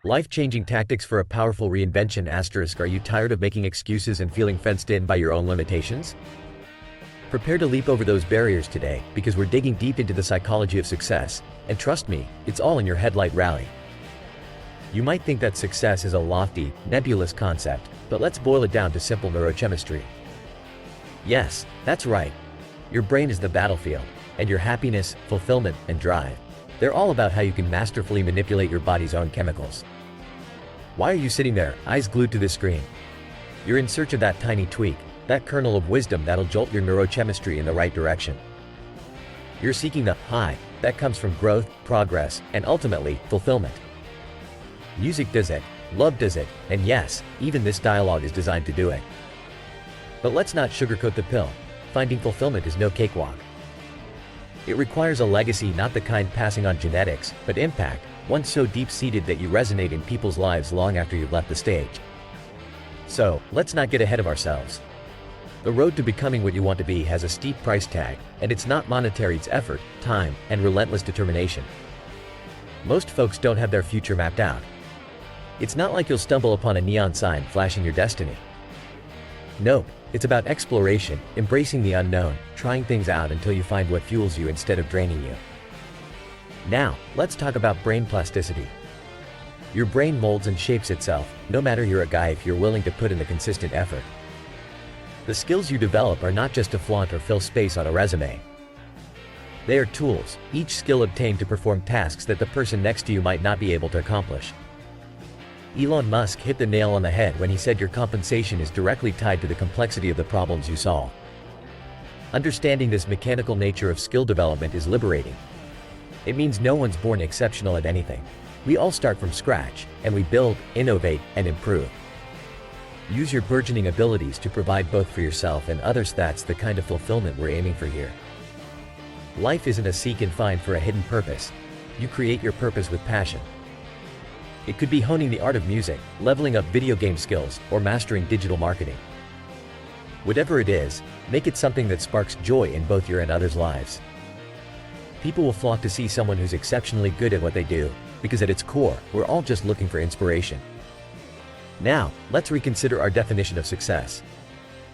Life-changing tactics for a powerful reinvention. Are you tired of making excuses and feeling fenced in by your own limitations? Prepare to leap over those barriers today, because we're digging deep into the psychology of success, and trust me, it's all in your headlight rally. You might think that success is a lofty, nebulous concept, but let's boil it down to simple neurochemistry. Yes, that's right. Your brain is the battlefield, and your happiness, fulfillment, and drive, they're all about how you can masterfully manipulate your body's own chemicals. Why are you sitting there, eyes glued to the screen? You're in search of that tiny tweak, that kernel of wisdom that'll jolt your neurochemistry in the right direction. You're seeking the high that comes from growth, progress, and ultimately, fulfillment. Music does it, love does it, and yes, even this dialogue is designed to do it. But let's not sugarcoat the pill. Finding fulfillment is no cakewalk. It requires a legacy, not the kind passing on genetics, but impact, one so deep-seated that you resonate in people's lives long after you've left the stage. So, let's not get ahead of ourselves. The road to becoming what you want to be has a steep price tag, and it's not monetary, it's effort, time, and relentless determination. Most folks don't have their future mapped out. It's not like you'll stumble upon a neon sign flashing your destiny. Nope, it's about exploration, embracing the unknown, trying things out until you find what fuels you instead of draining you. Now, let's talk about brain plasticity. Your brain molds and shapes itself, no matter you're a guy, if you're willing to put in the consistent effort. The skills you develop are not just to flaunt or fill space on a resume. They are tools, each skill obtained to perform tasks that the person next to you might not be able to accomplish. Elon Musk hit the nail on the head when he said your compensation is directly tied to the complexity of the problems you solve. Understanding this mechanical nature of skill development is liberating. It means no one's born exceptional at anything. We all start from scratch, and we build, innovate, and improve. Use your burgeoning abilities to provide both for yourself and others. That's the kind of fulfillment we're aiming for here. Life isn't a seek and find for a hidden purpose. You create your purpose with passion. It could be honing the art of music, leveling up video game skills, or mastering digital marketing. Whatever it is, make it something that sparks joy in both your and others' lives. People will flock to see someone who's exceptionally good at what they do, because at its core, we're all just looking for inspiration. Now, let's reconsider our definition of success.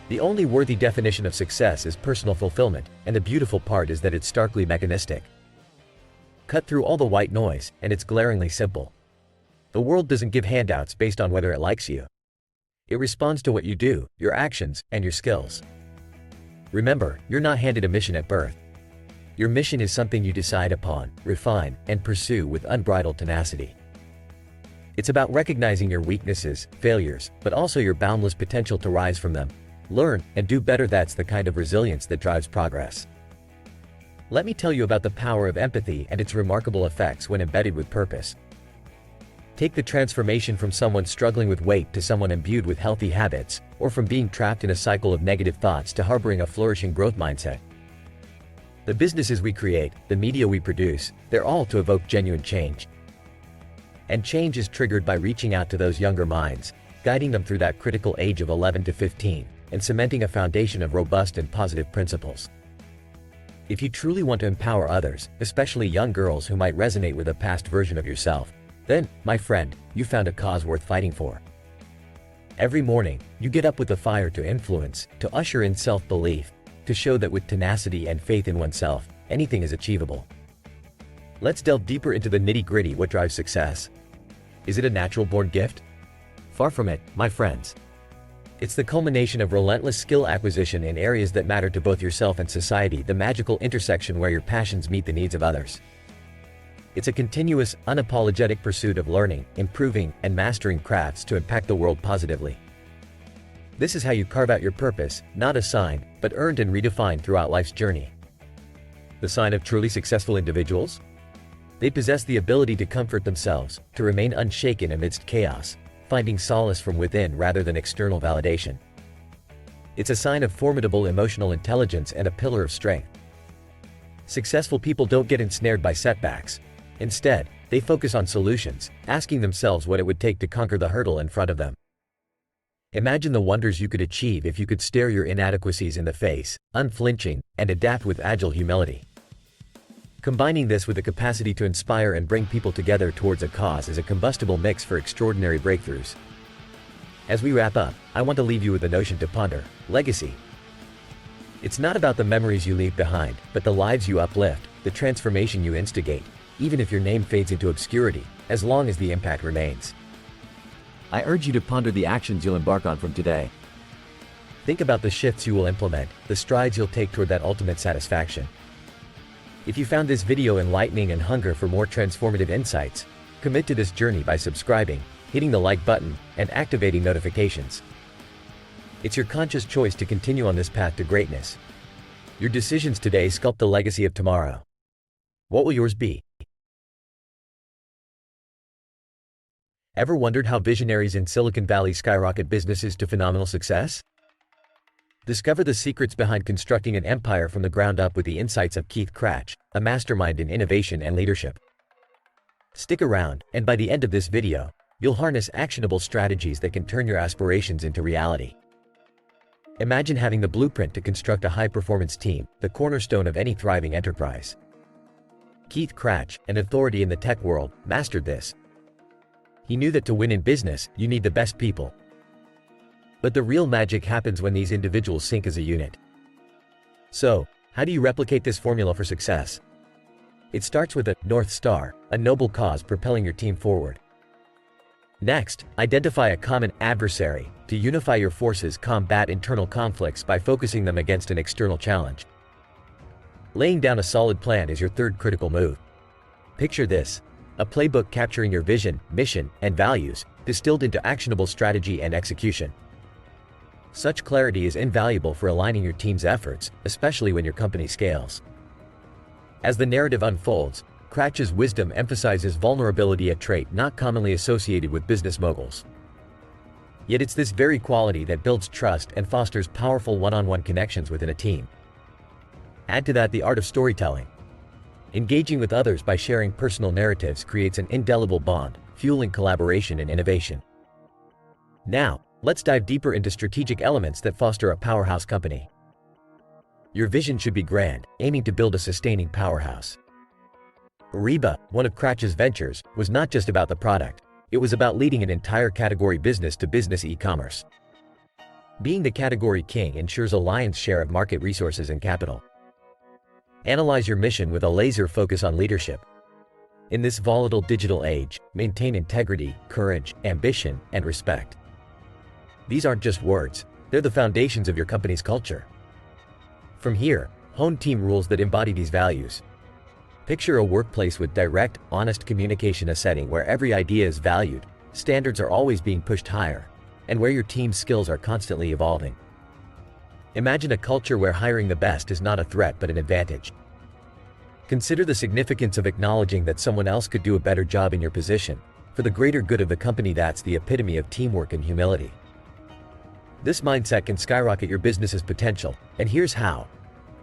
The only worthy definition of success is personal fulfillment, and the beautiful part is that it's starkly mechanistic. Cut through all the white noise, and it's glaringly simple. The world doesn't give handouts based on whether it likes you. It responds to what you do, your actions, and your skills. Remember, you're not handed a mission at birth. Your mission is something you decide upon, refine, and pursue with unbridled tenacity. It's about recognizing your weaknesses, failures, but also your boundless potential to rise from them, learn, and do better. That's the kind of resilience that drives progress. Let me tell you about the power of empathy and its remarkable effects when embedded with purpose. Take the transformation from someone struggling with weight to someone imbued with healthy habits, or from being trapped in a cycle of negative thoughts to harboring a flourishing growth mindset. The businesses we create, the media we produce, they're all to evoke genuine change. And change is triggered by reaching out to those younger minds, guiding them through that critical age of 11 to 15, and cementing a foundation of robust and positive principles. If you truly want to empower others, especially young girls who might resonate with a past version of yourself, then, my friend, you found a cause worth fighting for. Every morning, you get up with a fire to influence, to usher in self-belief, to show that with tenacity and faith in oneself, anything is achievable. Let's delve deeper into the nitty-gritty. What drives success? Is it a natural-born gift? Far from it, my friends. It's the culmination of relentless skill acquisition in areas that matter to both yourself and society, the magical intersection where your passions meet the needs of others. It's a continuous, unapologetic pursuit of learning, improving, and mastering crafts to impact the world positively. This is how you carve out your purpose, not assigned, but earned and redefined throughout life's journey. The sign of truly successful individuals? They possess the ability to comfort themselves, to remain unshaken amidst chaos, finding solace from within rather than external validation. It's a sign of formidable emotional intelligence and a pillar of strength. Successful people don't get ensnared by setbacks. Instead, they focus on solutions, asking themselves what it would take to conquer the hurdle in front of them. Imagine the wonders you could achieve if you could stare your inadequacies in the face, unflinching, and adapt with agile humility. Combining this with the capacity to inspire and bring people together towards a cause is a combustible mix for extraordinary breakthroughs. As we wrap up, I want to leave you with a notion to ponder: legacy. It's not about the memories you leave behind, but the lives you uplift, the transformation you instigate, even if your name fades into obscurity, as long as the impact remains. I urge you to ponder the actions you'll embark on from today. Think about the shifts you will implement, the strides you'll take toward that ultimate satisfaction. If you found this video enlightening and hunger for more transformative insights, commit to this journey by subscribing, hitting the like button, and activating notifications. It's your conscious choice to continue on this path to greatness. Your decisions today sculpt the legacy of tomorrow. What will yours be? Ever wondered how visionaries in Silicon Valley skyrocket businesses to phenomenal success? Discover the secrets behind constructing an empire from the ground up with the insights of Keith Krach, a mastermind in innovation and leadership. Stick around, and by the end of this video, you'll harness actionable strategies that can turn your aspirations into reality. Imagine having the blueprint to construct a high-performance team, the cornerstone of any thriving enterprise. Keith Krach, an authority in the tech world, mastered this. He knew that to win in business, you need the best people. But the real magic happens when these individuals sync as a unit. So, how do you replicate this formula for success? It starts with a North Star, a noble cause propelling your team forward. Next, identify a common adversary. To unify your forces, combat internal conflicts by focusing them against an external challenge. Laying down a solid plan is your third critical move. Picture this: a playbook capturing your vision, mission, and values, distilled into actionable strategy and execution. Such clarity is invaluable for aligning your team's efforts, especially when your company scales. As the narrative unfolds, Krach's wisdom emphasizes vulnerability, a trait not commonly associated with business moguls. Yet it's this very quality that builds trust and fosters powerful one-on-one connections within a team. Add to that the art of storytelling. Engaging with others by sharing personal narratives creates an indelible bond, fueling collaboration and innovation. Now, let's dive deeper into strategic elements that foster a powerhouse company. Your vision should be grand, aiming to build a sustaining powerhouse. Ariba, one of Krach's ventures, was not just about the product. It was about leading an entire category business-to-business e-commerce. Being the category king ensures a lion's share of market resources and capital. Analyze your mission with a laser focus on leadership. In this volatile digital age, maintain integrity, courage, ambition, and respect. These aren't just words, they're the foundations of your company's culture. From here, hone team rules that embody these values. Picture a workplace with direct, honest communication, a setting where every idea is valued, standards are always being pushed higher, and where your team's skills are constantly evolving. Imagine a culture where hiring the best is not a threat but an advantage. Consider the significance of acknowledging that someone else could do a better job in your position, for the greater good of the company. That's the epitome of teamwork and humility. This mindset can skyrocket your business's potential, and here's how.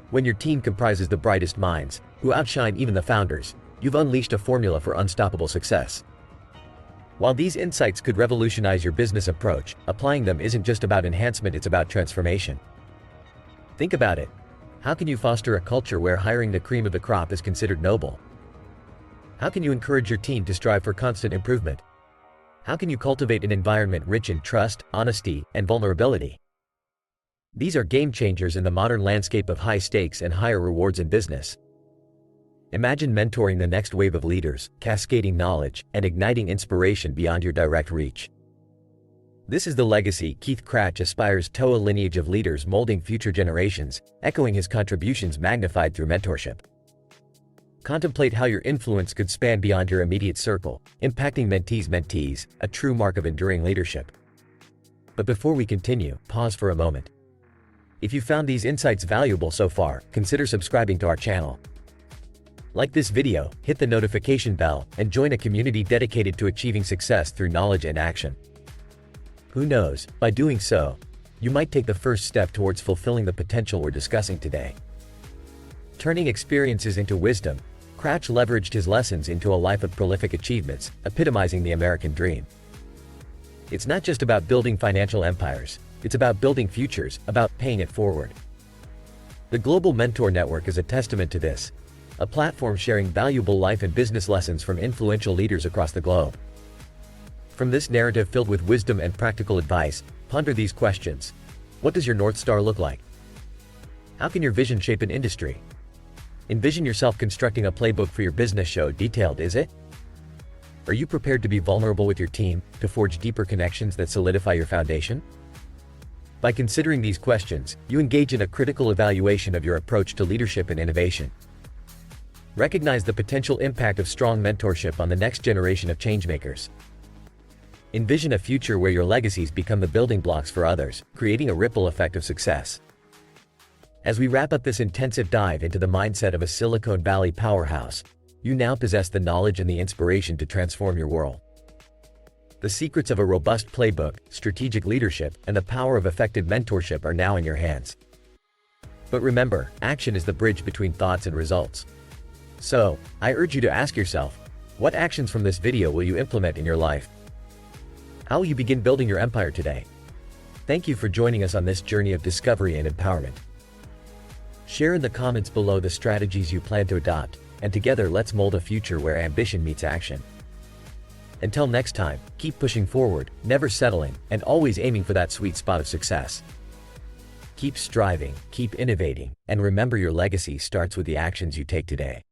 When your team comprises the brightest minds, who outshine even the founders, you've unleashed a formula for unstoppable success. While these insights could revolutionize your business approach, applying them isn't just about enhancement, it's about transformation. Think about it. How can you foster a culture where hiring the cream of the crop is considered noble? How can you encourage your team to strive for constant improvement? How can you cultivate an environment rich in trust, honesty, and vulnerability? These are game changers in the modern landscape of high stakes and higher rewards in business. Imagine mentoring the next wave of leaders, cascading knowledge, and igniting inspiration beyond your direct reach. This is the legacy Keith Krach aspires to: a lineage of leaders molding future generations, echoing his contributions magnified through mentorship. Contemplate how your influence could span beyond your immediate circle, impacting mentees, a true mark of enduring leadership. But before we continue, pause for a moment. If you found these insights valuable so far, consider subscribing to our channel. Like this video, hit the notification bell, and join a community dedicated to achieving success through knowledge and action. Who knows, by doing so, you might take the first step towards fulfilling the potential we're discussing today. Turning experiences into wisdom, Krach leveraged his lessons into a life of prolific achievements, epitomizing the American dream. It's not just about building financial empires, it's about building futures, about paying it forward. The Global Mentor Network is a testament to this. a platform sharing valuable life and business lessons from influential leaders across the globe. From this narrative filled with wisdom and practical advice, ponder these questions. What does your North Star look like? How can your vision shape an industry? Envision yourself constructing a playbook for your business show. Detailed, is it? Are you prepared to be vulnerable with your team, to forge deeper connections that solidify your foundation? By considering these questions, you engage in a critical evaluation of your approach to leadership and innovation. Recognize the potential impact of strong mentorship on the next generation of changemakers. Envision a future where your legacies become the building blocks for others, creating a ripple effect of success. As we wrap up this intensive dive into the mindset of a Silicon Valley powerhouse, you now possess the knowledge and the inspiration to transform your world. The secrets of a robust playbook, strategic leadership, and the power of effective mentorship are now in your hands. But remember, action is the bridge between thoughts and results. So, I urge you to ask yourself, what actions from this video will you implement in your life? How will you begin building your empire today? Thank you for joining us on this journey of discovery and empowerment. Share in the comments below the strategies you plan to adopt, and together let's mold a future where ambition meets action. Until next time, keep pushing forward, never settling, and always aiming for that sweet spot of success. Keep striving, keep innovating, and remember your legacy starts with the actions you take today.